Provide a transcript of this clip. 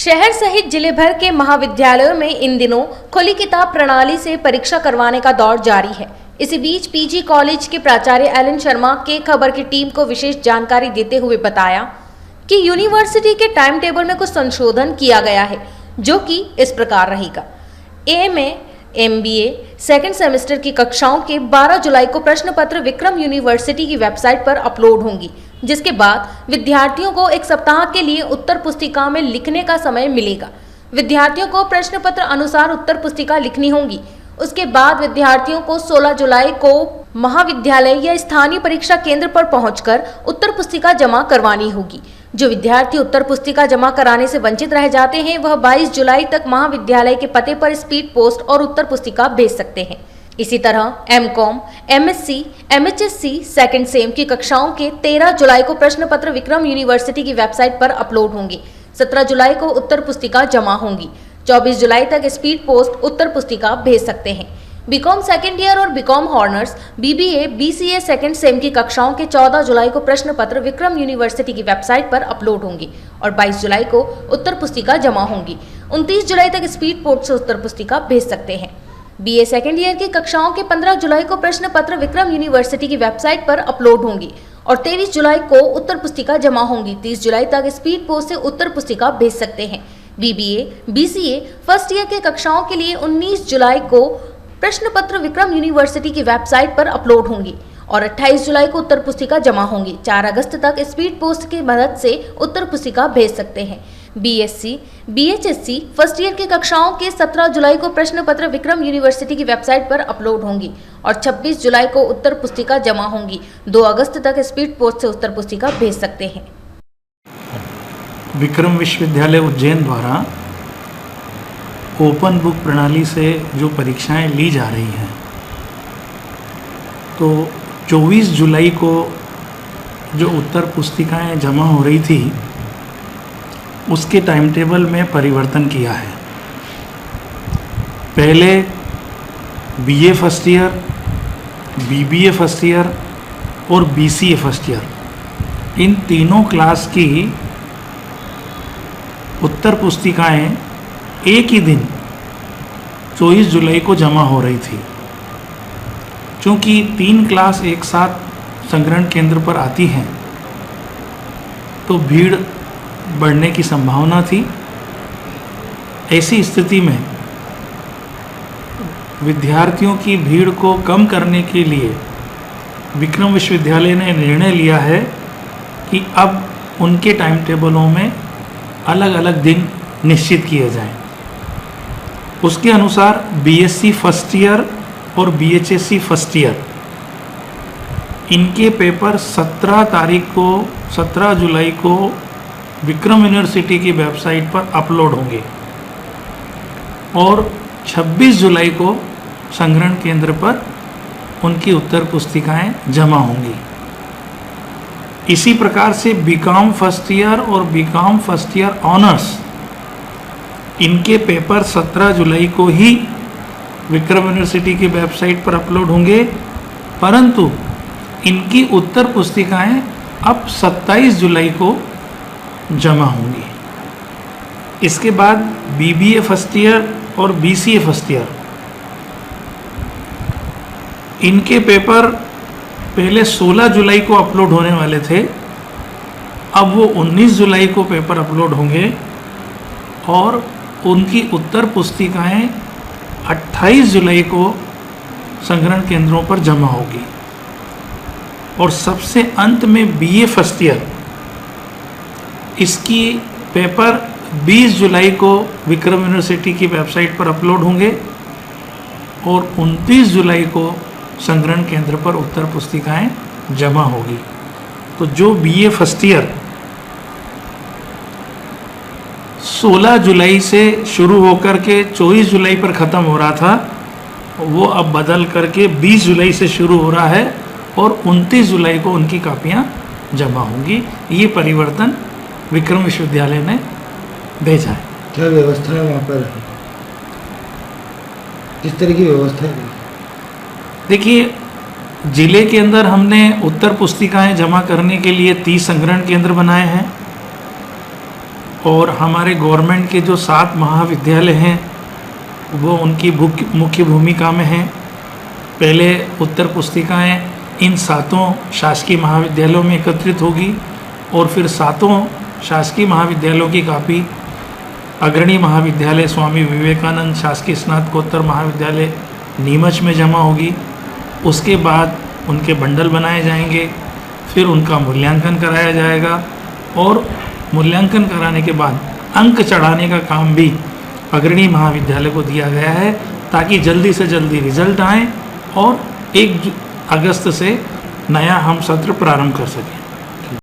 शहर सहित जिले भर के महाविद्यालयों में इन दिनों खुली किताब प्रणाली से परीक्षा करवाने का दौर जारी है। इसी बीच पीजी कॉलेज के प्राचार्य एलन शर्मा के खबर की टीम को विशेष जानकारी देते हुए बताया कि यूनिवर्सिटी के टाइम टेबल में कुछ संशोधन किया गया है, जो कि इस प्रकार रहेगा। एमए, एमबीए सेकेंड सेमेस्टर की कक्षाओं के 12 जुलाई को प्रश्न पत्र विक्रम यूनिवर्सिटी की वेबसाइट पर अपलोड होंगी, जिसके बाद विद्यार्थियों को एक सप्ताह के लिए उत्तर पुस्तिका में लिखने का समय मिलेगा। विद्यार्थियों को प्रश्न पत्र अनुसार उत्तर पुस्तिका लिखनी होगी। उसके बाद विद्यार्थियों को 16 जुलाई को महाविद्यालय या स्थानीय परीक्षा केंद्र पर पहुंचकर उत्तर पुस्तिका जमा करवानी होगी। जो विद्यार्थी उत्तर पुस्तिका जमा कराने से वंचित रह जाते हैं, वह 22 जुलाई तक महाविद्यालय के पते पर स्पीड पोस्ट और उत्तर पुस्तिका भेज सकते हैं। इसी तरह MCom, MSc, MHSc second sem की कक्षाओं के 13 जुलाई को प्रश्न पत्र विक्रम यूनिवर्सिटी की वेबसाइट पर अपलोड होंगे। 17 जुलाई को उत्तर पुस्तिका जमा होंगी। 24 जुलाई तक स्पीड पोस्ट उत्तर पुस्तिका भेज सकते हैं। बीकॉम सेकेंड ईयर और BCom honours, BBA, BCA second sem की कक्षाओं के 14 जुलाई को प्रश्न पत्र विक्रम यूनिवर्सिटी की वेबसाइट पर अपलोड होंगी और 22 जुलाई को उत्तर पुस्तिका जमा होंगी। 29 जुलाई तक स्पीड पोस्ट से उत्तर पुस्तिका भेज सकते हैं। बीए सेकेंड ईयर की कक्षाओं के 15 जुलाई को प्रश्न पत्र विक्रम यूनिवर्सिटी की वेबसाइट पर अपलोड होंगी और 23 जुलाई को उत्तर पुस्तिका जमा होंगी। 30 जुलाई तक स्पीड पोस्ट से उत्तर पुस्तिका भेज सकते हैं। बीबीए, बीसीए फर्स्ट ईयर के कक्षाओं के लिए 19 जुलाई को प्रश्न पत्र विक्रम यूनिवर्सिटी की वेबसाइट पर अपलोड होंगी और 28 जुलाई को उत्तर पुस्तिका जमा होंगी। 4 अगस्त तक स्पीड पोस्ट की मदद से उत्तर पुस्तिका भेज सकते हैं। बीएससी, बीएचएससी फर्स्ट ईयर की कक्षाओं के 17 जुलाई को प्रश्न पत्र विक्रम यूनिवर्सिटी की वेबसाइट पर अपलोड होंगी और 26 जुलाई को उत्तर पुस्तिका जमा होंगी। 2 अगस्त तक स्पीड पोस्ट से उत्तर पुस्तिका भेज सकते हैं। विक्रम विश्वविद्यालय उज्जैन द्वारा ओपन बुक प्रणाली से जो परीक्षाएं ली जा रही हैं, तो 24 जुलाई को जो उत्तर पुस्तिकाएं जमा हो रही थी, उसके टाइम टेबल में परिवर्तन किया है। पहले BA first year, BBA first year और बीसीए फर्स्ट ईयर, इन तीनों क्लास की उत्तर पुस्तिकाएं एक ही दिन 24 जुलाई को जमा हो रही थी। चूँकि 3 क्लास एक साथ संग्रहण केंद्र पर आती हैं, तो भीड़ बढ़ने की संभावना थी। ऐसी स्थिति में विद्यार्थियों की भीड़ को कम करने के लिए विक्रम विश्वविद्यालय ने निर्णय लिया है कि अब उनके टाइम टेबलों में अलग अलग दिन निश्चित किए जाएं। उसके अनुसार बीएससी फर्स्ट ईयर और बीएचएससी फर्स्ट ईयर, इनके पेपर 17 जुलाई को विक्रम यूनिवर्सिटी की वेबसाइट पर अपलोड होंगे और 26 जुलाई को संग्रहण केंद्र पर उनकी उत्तर पुस्तिकाएं जमा होंगी। इसी प्रकार से बीकॉम फर्स्ट ईयर और बीकॉम फर्स्ट ईयर ऑनर्स, इनके पेपर 17 जुलाई को ही विक्रम यूनिवर्सिटी की वेबसाइट पर अपलोड होंगे, परंतु इनकी उत्तर पुस्तिकाएं अब 27 जुलाई को जमा होंगी। इसके बाद बीबीए फर्स्ट ईयर और बीसीए फर्स्ट ईयर, इनके पेपर पहले 16 जुलाई को अपलोड होने वाले थे, अब वो 19 जुलाई को पेपर अपलोड होंगे और उनकी उत्तर पुस्तिकाएं 28 जुलाई को संग्रहण केंद्रों पर जमा होगी। और सबसे अंत में बीए फर्स्ट ईयर, इसकी पेपर 20 जुलाई को विक्रम यूनिवर्सिटी की वेबसाइट पर अपलोड होंगे और 29 जुलाई को संग्रहण केंद्र पर उत्तर पुस्तिकाएं जमा होगी। तो जो बीए फर्स्ट ईयर 16 जुलाई से शुरू होकर के 24 जुलाई पर ख़त्म हो रहा था, वो अब बदल करके 20 जुलाई से शुरू हो रहा है और 29 जुलाई को उनकी कापियां जमा होंगी। ये परिवर्तन विक्रम विश्वविद्यालय ने भेजा है। क्या व्यवस्था है वहाँ पर, किस तरह की व्यवस्था है? देखिए, जिले के अंदर हमने उत्तर पुस्तिकाएं जमा करने के लिए 30 संग्रहण केंद्र बनाए हैं और हमारे गवर्नमेंट के जो 7 महाविद्यालय हैं वो उनकी मुख्य भूमिका में हैं। पहले उत्तर पुस्तिकाएं इन 7 शासकीय महाविद्यालयों में एकत्रित होगी और फिर 7 शासकीय महाविद्यालयों की कापी अग्रणी महाविद्यालय स्वामी विवेकानंद शासकीय स्नातकोत्तर महाविद्यालय नीमच में जमा होगी। उसके बाद उनके बंडल बनाए जाएंगे, फिर उनका मूल्यांकन कराया जाएगा और मूल्यांकन कराने के बाद अंक चढ़ाने का काम भी अग्रणी महाविद्यालय को दिया गया है ताकि जल्दी से जल्दी रिजल्ट आए और 1 अगस्त से नया हम सत्र प्रारंभ कर सकें।